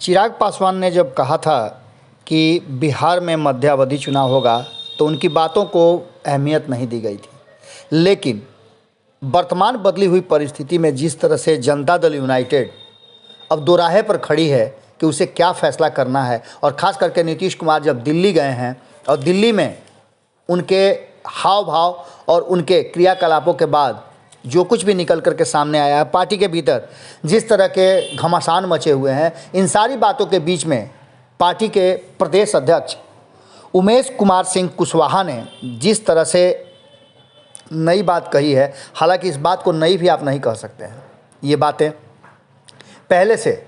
चिराग पासवान ने जब कहा था कि बिहार में मध्यावधि चुनाव होगा तो उनकी बातों को अहमियत नहीं दी गई थी, लेकिन वर्तमान बदली हुई परिस्थिति में जिस तरह से जनता दल यूनाइटेड अब दोराहे पर खड़ी है कि उसे क्या फैसला करना है, और ख़ास करके नीतीश कुमार जब दिल्ली गए हैं और दिल्ली में उनके हाव भाव और उनके क्रियाकलापों के बाद जो कुछ भी निकल करके सामने आया है, पार्टी के भीतर जिस तरह के घमासान मचे हुए हैं, इन सारी बातों के बीच में पार्टी के प्रदेश अध्यक्ष उमेश कुमार सिंह कुशवाहा ने जिस तरह से नई बात कही है, हालांकि इस बात को नई भी आप नहीं कह सकते हैं, ये बातें पहले से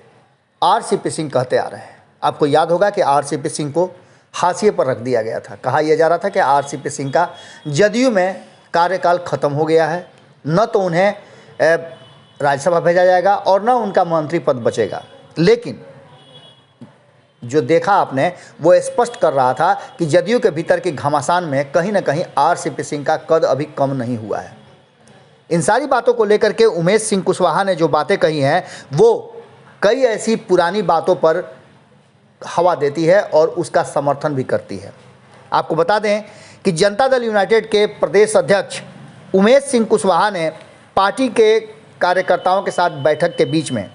आरसीपी सिंह कहते आ रहे हैं। आपको याद होगा कि आरसीपी सिंह को हाशिए पर रख दिया गया था। कहा यह जा रहा था कि आरसीपी सिंह का जदयू में कार्यकाल खत्म हो गया है, न तो उन्हें राज्यसभा भेजा जाएगा और न उनका मंत्री पद बचेगा। लेकिन जो देखा आपने वो स्पष्ट कर रहा था कि जदयू के भीतर के घमासान में कहीं ना कहीं आरसीपी सिंह का कद अभी कम नहीं हुआ है। इन सारी बातों को लेकर के उमेश सिंह कुशवाहा ने जो बातें कही हैं वो कई ऐसी पुरानी बातों पर हवा देती है और उसका समर्थन भी करती है। आपको बता दें कि जनता दल यूनाइटेड के प्रदेश अध्यक्ष उमेश सिंह कुशवाहा ने पार्टी के कार्यकर्ताओं के साथ बैठक के बीच में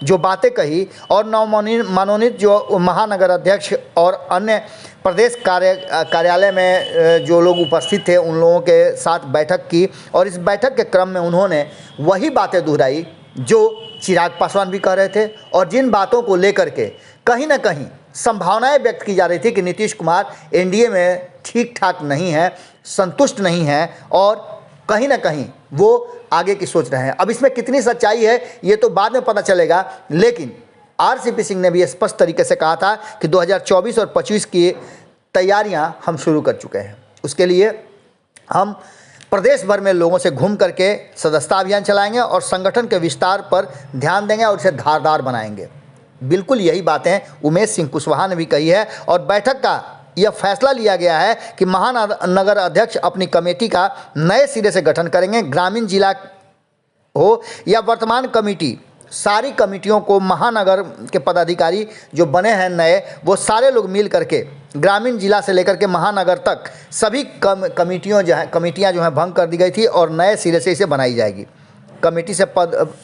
जो बातें कही और मनोनीत जो महानगर अध्यक्ष और अन्य प्रदेश कार्यालय में जो लोग उपस्थित थे उन लोगों के साथ बैठक की, और इस बैठक के क्रम में उन्होंने वही बातें दोहराई जो चिराग पासवान भी कह रहे थे और जिन बातों को लेकर के कहीं ना कहीं संभावनाएं व्यक्त की जा रही थी कि नीतीश कुमार एनडीए में ठीक ठाक नहीं है, संतुष्ट नहीं है और कहीं ना कहीं वो आगे की सोच रहे हैं। अब इसमें कितनी सच्चाई है ये तो बाद में पता चलेगा, लेकिन आरसीपी सिंह ने भी स्पष्ट तरीके से कहा था कि 2024 और 25 की तैयारियां हम शुरू कर चुके हैं। उसके लिए हम प्रदेश भर में लोगों से घूम करके सदस्यता अभियान चलाएंगे और संगठन के विस्तार पर ध्यान देंगे और इसे धारदार बनाएंगे। बिल्कुल यही बातें उमेश सिंह कुशवाहा ने भी कही है और बैठक का यह फैसला लिया गया है कि महानगर अध्यक्ष अपनी कमेटी का नए सिरे से गठन करेंगे। ग्रामीण जिला हो या वर्तमान कमेटी, सारी कमेटियों को महानगर के पदाधिकारी जो बने हैं नए, वो सारे लोग मिल करके ग्रामीण जिला से लेकर के महानगर तक सभी कमेटियां जो हैं भंग कर दी गई थी और नए सिरे से इसे बनाई जाएगी। कमेटी से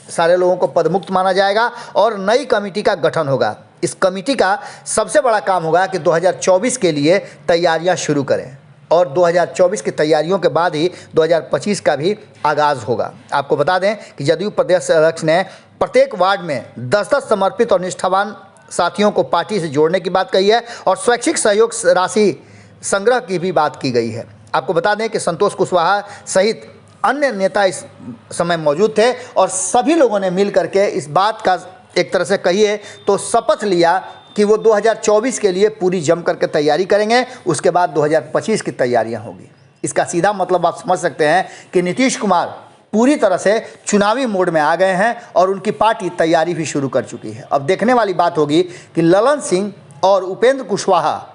सारे लोगों को पदमुक्त माना जाएगा और नई कमेटी का गठन होगा। इस कमेटी का सबसे बड़ा काम होगा कि 2024 के लिए तैयारियां शुरू करें और 2024 की तैयारियों के बाद ही 2025 का भी आगाज़ होगा। आपको बता दें कि जदयू प्रदेश अध्यक्ष ने प्रत्येक वार्ड में 10-10 समर्पित और निष्ठावान साथियों को पार्टी से जोड़ने की बात कही है और स्वैच्छिक सहयोग राशि संग्रह की भी बात की गई है। आपको बता दें कि संतोष कुशवाहा सहित अन्य नेता इस समय मौजूद थे और सभी लोगों ने मिल करके इस बात का एक तरह से कहिए तो शपथ लिया कि वो 2024 के लिए पूरी जम करके तैयारी करेंगे, उसके बाद 2025 की तैयारियां होगी। इसका सीधा मतलब आप समझ सकते हैं कि नीतीश कुमार पूरी तरह से चुनावी मोड में आ गए हैं और उनकी पार्टी तैयारी भी शुरू कर चुकी है। अब देखने वाली बात होगी कि ललन सिंह और उपेंद्र कुशवाहा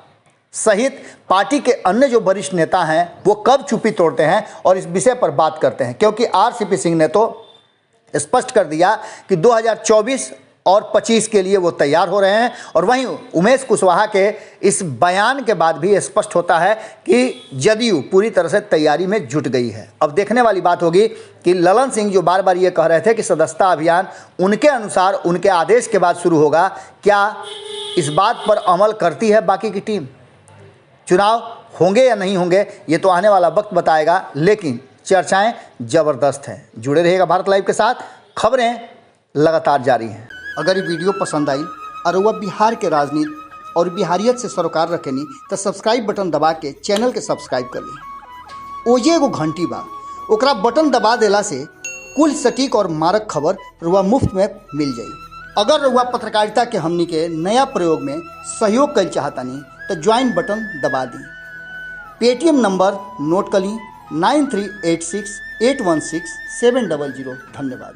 सहित पार्टी के अन्य जो वरिष्ठ नेता हैं वो कब चुप्पी तोड़ते हैं और इस विषय पर बात करते हैं, क्योंकि आरसीपी सिंह ने तो स्पष्ट कर दिया कि 2024 और 25 के लिए वो तैयार हो रहे हैं, और वहीं उमेश कुशवाहा के इस बयान के बाद भी स्पष्ट होता है कि जदयू पूरी तरह से तैयारी में जुट गई है। अब देखने वाली बात होगी कि ललन सिंह जो बार बार ये कह रहे थे कि सदस्यता अभियान उनके अनुसार उनके आदेश के बाद शुरू होगा, क्या इस बात पर अमल करती है बाकी की टीम? चुनाव होंगे या नहीं होंगे ये तो आने वाला वक्त बताएगा, लेकिन चर्चाएं ज़बरदस्त हैं। जुड़े रहिएगा भारत लाइव के साथ, खबरें लगातार जारी हैं। अगर ये वीडियो पसंद आई और वह बिहार के राजनीति और बिहारियत से सरोकार रखेनी तो सब्सक्राइब बटन दबा के चैनल के सब्सक्राइब कर ली। ओजे एगो घंटी बा, ओकरा बटन दबा देला से कुल सटीक और मारक खबर रुआ मुफ्त में मिल जाई। अगर रुआ पत्रकारिता के हमनी के नया प्रयोग में सहयोग कर चाहतानी तो ज्वाइन बटन दबा दी। पेटीएम नंबर नोट कर ली 9386816700। धन्यवाद।